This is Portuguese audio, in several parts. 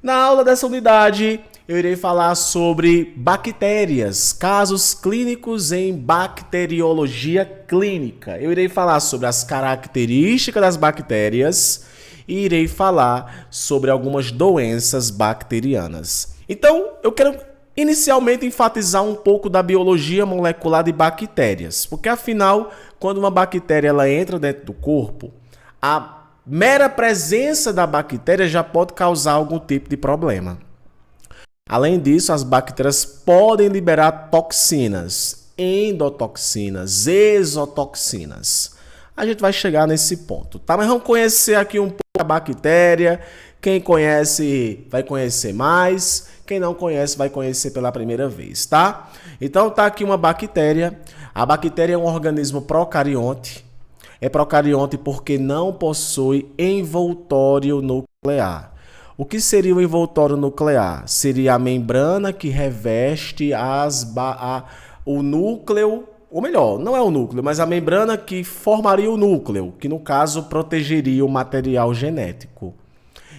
Na aula dessa unidade, eu irei falar sobre bactérias, casos clínicos em bacteriologia clínica. Eu irei falar sobre as características das bactérias e irei falar sobre algumas doenças bacterianas. Então, eu quero inicialmente enfatizar um pouco da biologia molecular de bactérias, porque afinal, quando uma bactéria ela entra dentro do corpo, a mera presença da bactéria já pode causar algum tipo de problema. Além disso, as bactérias podem liberar toxinas, endotoxinas, exotoxinas. A gente vai chegar nesse ponto, tá? Mas vamos conhecer aqui um pouco a bactéria. Quem conhece vai conhecer mais, quem não conhece vai conhecer pela primeira vez, tá? Então tá aqui uma bactéria. A bactéria é um organismo procarionte. É procarionte porque não possui envoltório nuclear. O que seria o envoltório nuclear? Seria a membrana que reveste o núcleo, ou melhor, não é o núcleo, mas a membrana que formaria o núcleo, que no caso protegeria o material genético.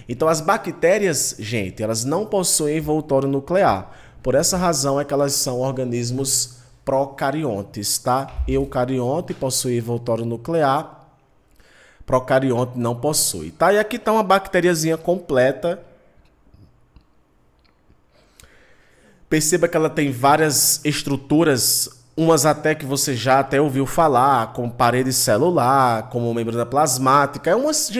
Então as bactérias, gente, elas não possuem envoltório nuclear. Por essa razão é que elas são organismos procariontes, tá? Eucarionte possui envoltório nuclear, procarionte não possui, tá? E aqui tá uma bactériazinha completa. Perceba que ela tem várias estruturas, umas até que você já até ouviu falar, como parede celular, como membrana plasmática.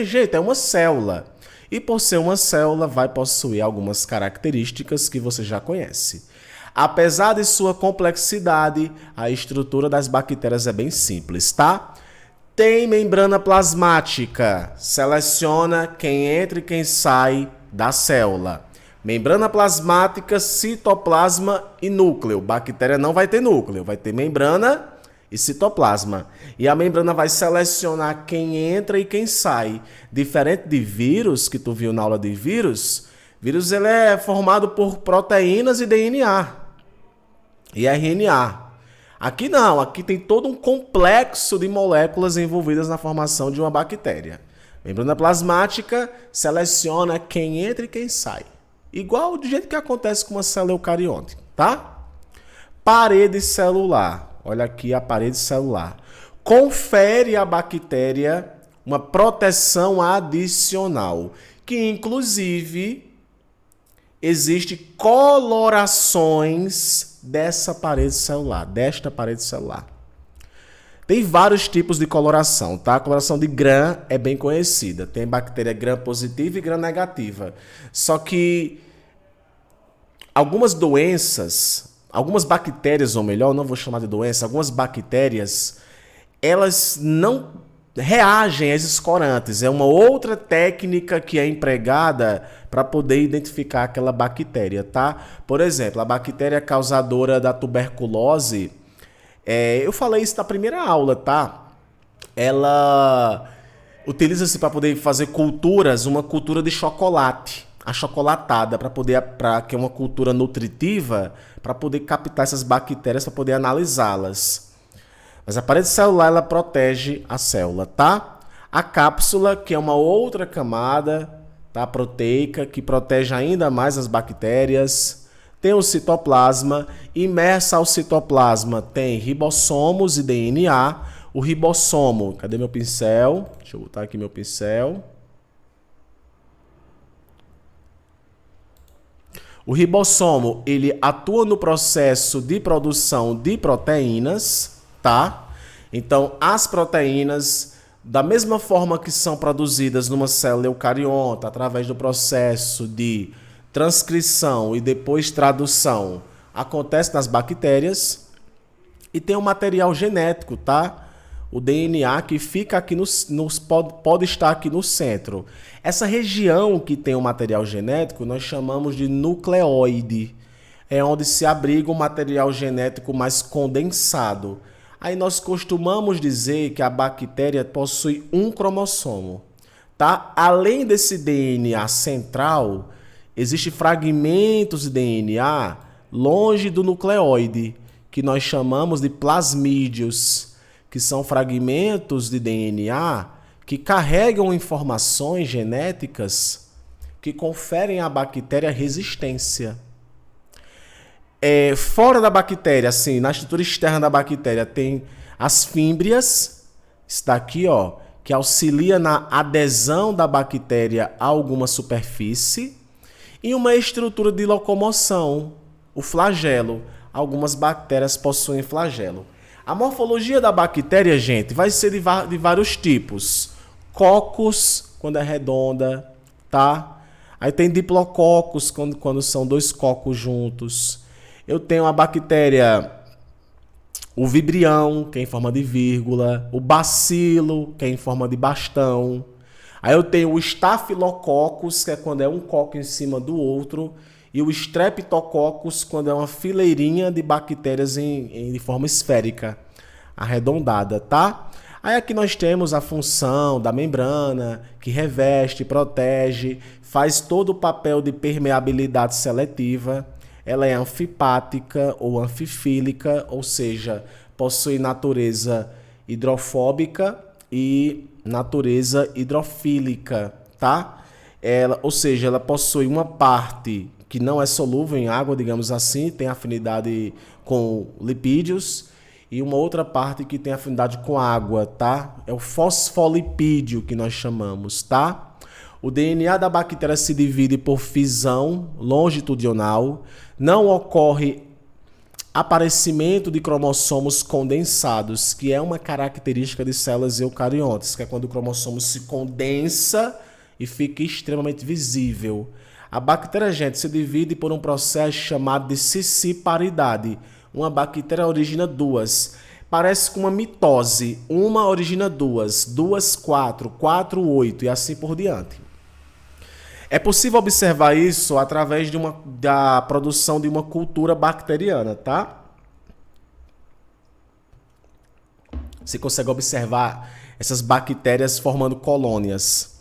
Gente, é uma célula. E por ser uma célula, vai possuir algumas características que você já conhece. Apesar de sua complexidade, a estrutura das bactérias é bem simples, tá? Tem membrana plasmática, seleciona quem entra e quem sai da célula. Membrana plasmática, citoplasma e núcleo. Bactéria não vai ter núcleo, vai ter membrana e citoplasma. E a membrana vai selecionar quem entra e quem sai. Diferente de vírus, que tu viu na aula de vírus, vírus ele é formado por proteínas e DNA. E RNA. Aqui não, aqui tem todo um complexo de moléculas envolvidas na formação de uma bactéria. Membrana plasmática seleciona quem entra e quem sai. Igual do jeito que acontece com uma célula eucarionte, tá? Parede celular. Olha aqui a parede celular. Confere à bactéria uma proteção adicional, que inclusive existe colorações desta parede celular. Tem vários tipos de coloração, tá? A coloração de Gram é bem conhecida. Tem bactéria Gram positiva e Gram negativa. Só que algumas doenças, algumas bactérias, ou melhor, não vou chamar de doença, algumas bactérias, elas não reagem a esses corantes. É uma outra técnica que é empregada para poder identificar aquela bactéria, tá? Por exemplo, a bactéria causadora da tuberculose, eu falei isso na primeira aula, tá? Ela utiliza-se para poder fazer culturas, uma cultura de chocolate, achocolatada, para que é uma cultura nutritiva, para poder captar essas bactérias, para poder analisá-las. Mas a parede celular, ela protege a célula, tá? A cápsula, que é uma outra camada, tá, proteica, que protege ainda mais as bactérias. Tem o citoplasma. Imersa ao citoplasma tem ribossomos e DNA. O ribossomo, cadê meu pincel? Deixa eu botar aqui meu pincel. O ribossomo, ele atua no processo de produção de proteínas, tá? Então, as proteínas, da mesma forma que são produzidas numa célula eucarionta, através do processo de transcrição e depois tradução, acontece nas bactérias. E tem o material genético, tá? O DNA que fica aqui pode estar aqui no centro. Essa região que tem o material genético, nós chamamos de nucleoide. É onde se abriga o material genético mais condensado. Aí nós costumamos dizer que a bactéria possui um cromossomo, tá? Além desse DNA central, existem fragmentos de DNA longe do nucleoide, que nós chamamos de plasmídios, que são fragmentos de DNA que carregam informações genéticas que conferem à bactéria resistência. Fora da bactéria, assim, na estrutura externa da bactéria, tem as fímbrias, isso daqui, ó, que auxilia na adesão da bactéria a alguma superfície, e uma estrutura de locomoção, o flagelo. Algumas bactérias possuem flagelo. A morfologia da bactéria, gente, vai ser de vários tipos. Cocos, quando é redonda, tá? Aí tem diplococos, quando são dois cocos juntos. Eu tenho a bactéria, o vibrião, que é em forma de vírgula, o bacilo, que é em forma de bastão. Aí eu tenho o Staphylococcus, que é quando é um coco em cima do outro, e o Streptococcus, quando é uma fileirinha de bactérias de forma esférica, arredondada, tá? Aí aqui nós temos a função da membrana, que reveste, protege, faz todo o papel de permeabilidade seletiva. Ela é anfipática ou anfifílica, ou seja, possui natureza hidrofóbica e natureza hidrofílica, tá? Ou seja, ela possui uma parte que não é solúvel em água, digamos assim, tem afinidade com lipídios, e uma outra parte que tem afinidade com água, tá? É o fosfolipídio que nós chamamos, tá? O DNA da bactéria se divide por fisão longitudinal, não ocorre aparecimento de cromossomos condensados, que é uma característica de células eucariontes, que é quando o cromossomo se condensa e fica extremamente visível. A bactéria, gente, se divide por um processo chamado de cisciparidade. Uma bactéria origina duas. Parece com uma mitose. Uma origina duas, duas, quatro, quatro, oito e assim por diante. É possível observar isso através da produção de uma cultura bacteriana, tá? Você consegue observar essas bactérias formando colônias.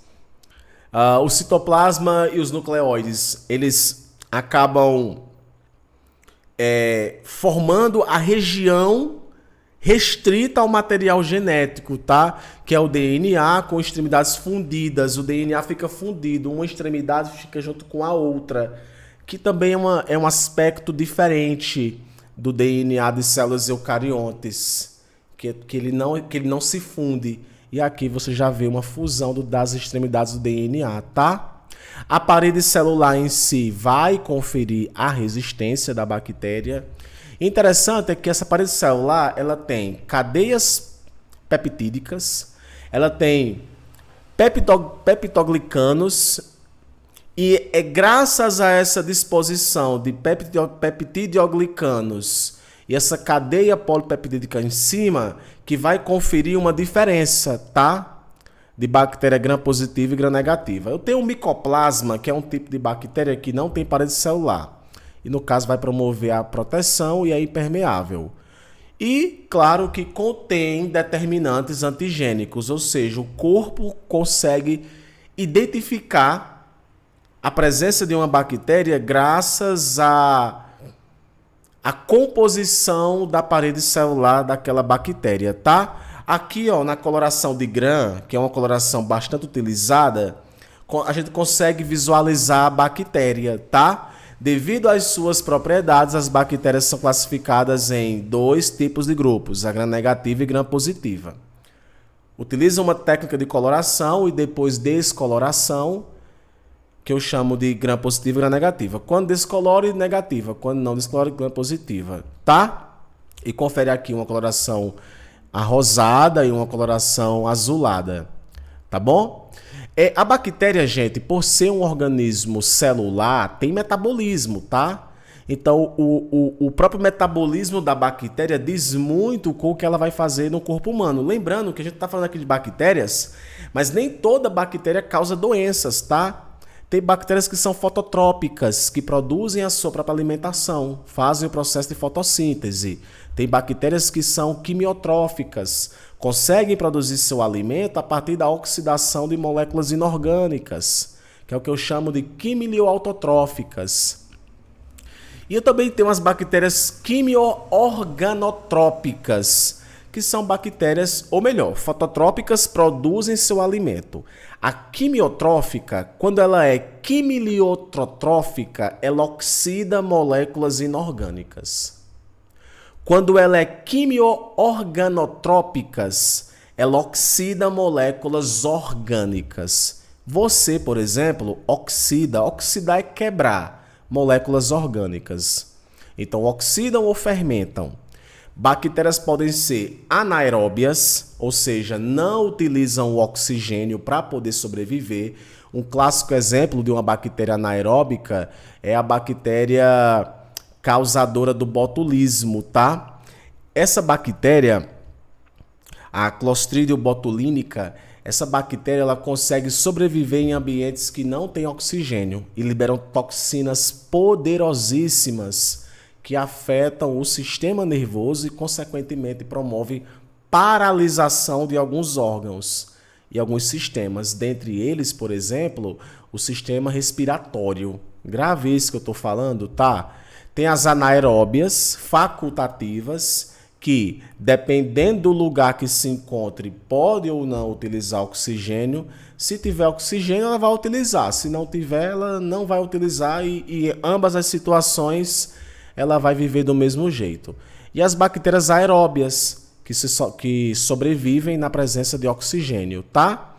O citoplasma e os nucleóides, eles acabam formando a região restrita ao material genético, tá? Que é o DNA com extremidades fundidas. O DNA fica fundido, uma extremidade fica junto com a outra, que também é um aspecto diferente do DNA de células eucariontes, que ele não se funde. E aqui você já vê uma fusão das extremidades do DNA, tá? A parede celular em si vai conferir a resistência da bactéria. Interessante é que essa parede celular, ela tem cadeias peptídicas, ela tem peptoglicanos, e é graças a essa disposição de peptidoglicanos e essa cadeia polipeptídica em cima que vai conferir uma diferença, tá? De bactéria gram-positiva e gram-negativa. Eu tenho um micoplasma, que é um tipo de bactéria que não tem parede celular. E no caso vai promover a proteção e é impermeável. E claro que contém determinantes antigênicos, ou seja, o corpo consegue identificar a presença de uma bactéria graças à composição da parede celular daquela bactéria, tá? Aqui, ó, na coloração de Gram, que é uma coloração bastante utilizada, a gente consegue visualizar a bactéria, tá? Devido às suas propriedades, as bactérias são classificadas em dois tipos de grupos, a gram-negativa e gram-positiva. Utiliza uma técnica de coloração e depois descoloração, que eu chamo de gram-positiva e gram-negativa. Quando descolore, negativa. Quando não descolore, gram-positiva, tá? E confere aqui uma coloração arrosada e uma coloração azulada, tá bom? A bactéria, gente, por ser um organismo celular, tem metabolismo, tá? Então, o próprio metabolismo da bactéria diz muito com o que ela vai fazer no corpo humano. Lembrando que a gente está falando aqui de bactérias, mas nem toda bactéria causa doenças, tá? Tem bactérias que são fototrópicas, que produzem a sua própria alimentação, fazem o processo de fotossíntese. Tem bactérias que são quimiotróficas, conseguem produzir seu alimento a partir da oxidação de moléculas inorgânicas, que é o que eu chamo de quimioautotróficas. E eu também tenho as bactérias quimioorganotrópicas, que são bactérias, ou melhor, fototrópicas produzem seu alimento. A quimiotrófica, quando ela é quimiliotrófica, ela oxida moléculas inorgânicas. Quando ela é quimioorganotrópicas, ela oxida moléculas orgânicas. Você, por exemplo, oxida. Oxidar é quebrar moléculas orgânicas. Então, oxidam ou fermentam. Bactérias podem ser anaeróbias, ou seja, não utilizam o oxigênio para poder sobreviver. Um clássico exemplo de uma bactéria anaeróbica é a bactéria causadora do botulismo, tá? Essa bactéria, a Clostridium botulinica, essa bactéria ela consegue sobreviver em ambientes que não têm oxigênio e liberam toxinas poderosíssimas que afetam o sistema nervoso e, consequentemente, promovem paralisação de alguns órgãos e alguns sistemas. Dentre eles, por exemplo, o sistema respiratório. Grave isso que eu estou falando, tá? Tem as anaeróbias facultativas, que, dependendo do lugar que se encontre, pode ou não utilizar oxigênio. Se tiver oxigênio, ela vai utilizar. Se não tiver, ela não vai utilizar e ambas as situações ela vai viver do mesmo jeito. E as bactérias aeróbias, que sobrevivem na presença de oxigênio, tá?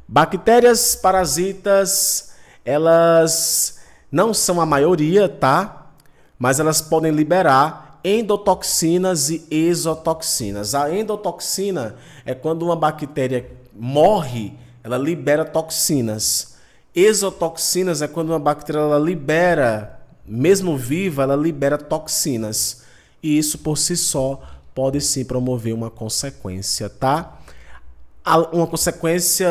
Bactérias parasitas, elas não são a maioria, tá? Mas elas podem liberar endotoxinas e exotoxinas. A endotoxina é quando uma bactéria morre, ela libera toxinas. Exotoxinas é quando uma bactéria ela libera, mesmo viva, ela libera toxinas. E isso por si só pode sim promover uma consequência, tá? Uma consequência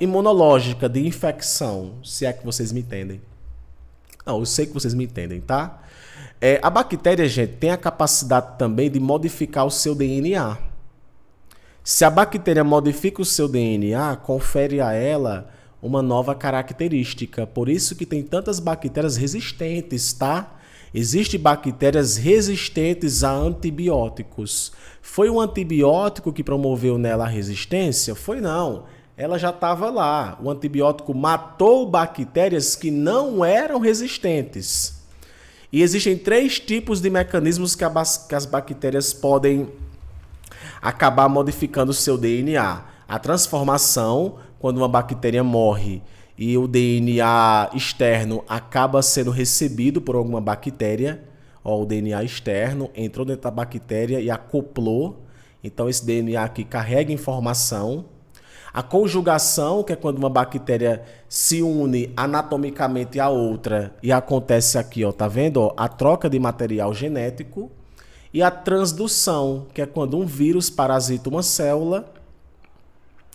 imunológica de infecção, se é que vocês me entendem. Não, eu sei que vocês me entendem, tá? A bactéria, gente, tem a capacidade também de modificar o seu DNA. Se a bactéria modifica o seu DNA, confere a ela uma nova característica. Por isso que tem tantas bactérias resistentes, tá? Existem bactérias resistentes a antibióticos. Foi um antibiótico que promoveu nela a resistência? Foi não. Ela já estava lá. O antibiótico matou bactérias que não eram resistentes. E existem 3 tipos de mecanismos que as bactérias podem acabar modificando o seu DNA. A transformação, quando uma bactéria morre e o DNA externo acaba sendo recebido por alguma bactéria, o DNA externo entrou dentro da bactéria e acoplou. Então esse DNA aqui carrega informação. A conjugação, que é quando uma bactéria se une anatomicamente à outra e acontece aqui, ó, tá vendo? Ó, a troca de material genético. E a transdução, que é quando um vírus parasita uma célula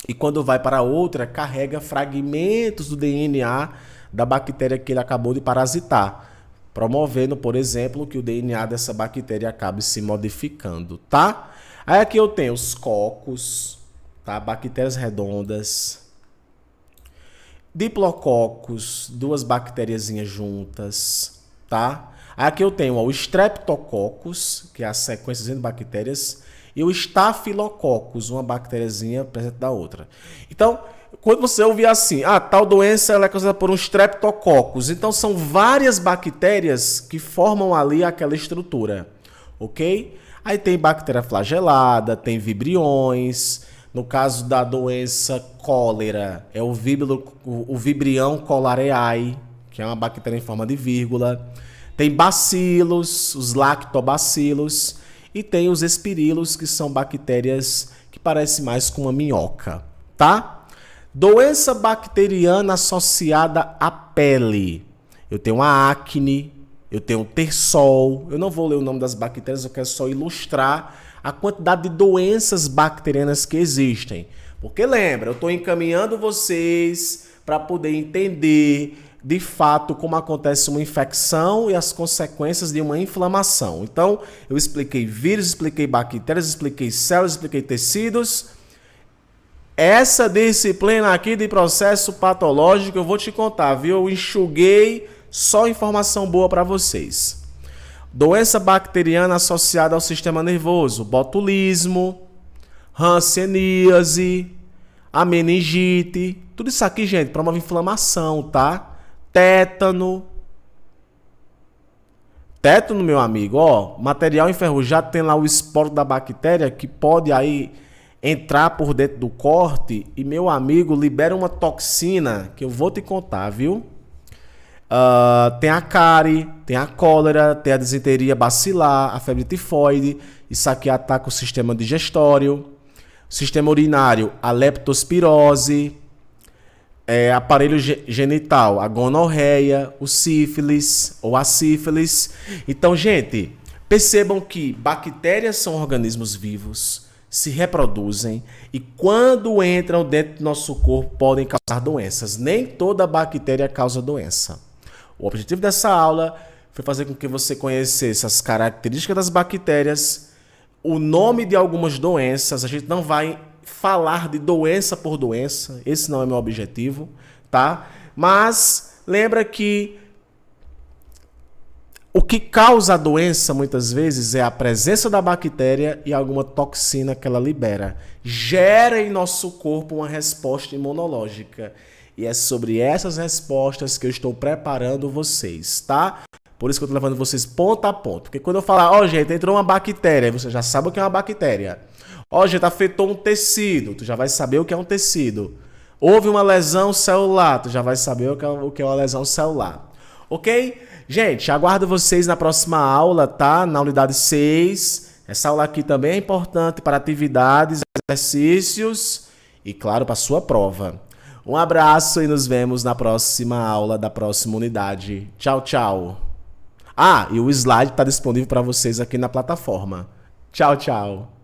e quando vai para outra, carrega fragmentos do DNA da bactéria que ele acabou de parasitar, promovendo, por exemplo, que o DNA dessa bactéria acabe se modificando, tá? Aí aqui eu tenho os cocos, tá? Bactérias redondas, diplococos, 2 bactériazinhas juntas, tá? Aqui eu tenho o Streptococcus, que é a sequência de bactérias, e o Staphylococcus, uma bactériazinha presente da outra. Então, quando você ouvir assim, tal doença ela é causada por um Streptococcus, então são várias bactérias que formam ali aquela estrutura, ok? Aí tem bactéria flagelada, tem vibriões. No caso da doença cólera, é o Vibrião cholerae, que é uma bactéria em forma de vírgula. Tem bacilos, os lactobacilos, e tem os espirilos, que são bactérias que parecem mais com uma minhoca, tá? Doença bacteriana associada à pele. Eu tenho a acne, eu tenho o terçol. Eu não vou ler o nome das bactérias, eu quero só ilustrar a quantidade de doenças bacterianas que existem. Porque lembra, eu estou encaminhando vocês para poder entender de fato como acontece uma infecção e as consequências de uma inflamação. Então, eu expliquei vírus, expliquei bactérias, expliquei células, expliquei tecidos. Essa disciplina aqui de processo patológico eu vou te contar, viu? Eu enxuguei só informação boa para vocês. Doença bacteriana associada ao sistema nervoso, botulismo, hanseníase, a meningite. Tudo isso aqui, gente, promove inflamação, tá? Tétano. Tétano, meu amigo, ó, material enferrujado tem lá o esporo da bactéria que pode aí entrar por dentro do corte e, meu amigo, libera uma toxina que eu vou te contar, viu? Tem a cárie, tem a cólera, tem a disenteria bacilar, a febre tifoide, isso aqui ataca o sistema digestório, o sistema urinário, a leptospirose, aparelho genital, a gonorreia, o sífilis ou a sífilis. Então, gente, percebam que bactérias são organismos vivos, se reproduzem e quando entram dentro do nosso corpo podem causar doenças. Nem toda bactéria causa doença. O objetivo dessa aula foi fazer com que você conhecesse as características das bactérias, o nome de algumas doenças. A gente não vai falar de doença por doença, esse não é meu objetivo, tá? Mas lembra que o que causa a doença muitas vezes é a presença da bactéria e alguma toxina que ela libera. Gera em nosso corpo uma resposta imunológica. E é sobre essas respostas que eu estou preparando vocês, tá? Por isso que eu estou levando vocês ponto a ponto. Porque quando eu falar, ó, gente, entrou uma bactéria, você já sabe o que é uma bactéria. Ó, gente, afetou um tecido, tu já vai saber o que é um tecido. Houve uma lesão celular, tu já vai saber o que é uma lesão celular. Ok? Gente, aguardo vocês na próxima aula, tá? Na unidade 6. Essa aula aqui também é importante para atividades, exercícios e, claro, para a sua prova. Um abraço e nos vemos na próxima aula da próxima unidade. Tchau, tchau. Ah, e o slide está disponível para vocês aqui na plataforma. Tchau, tchau.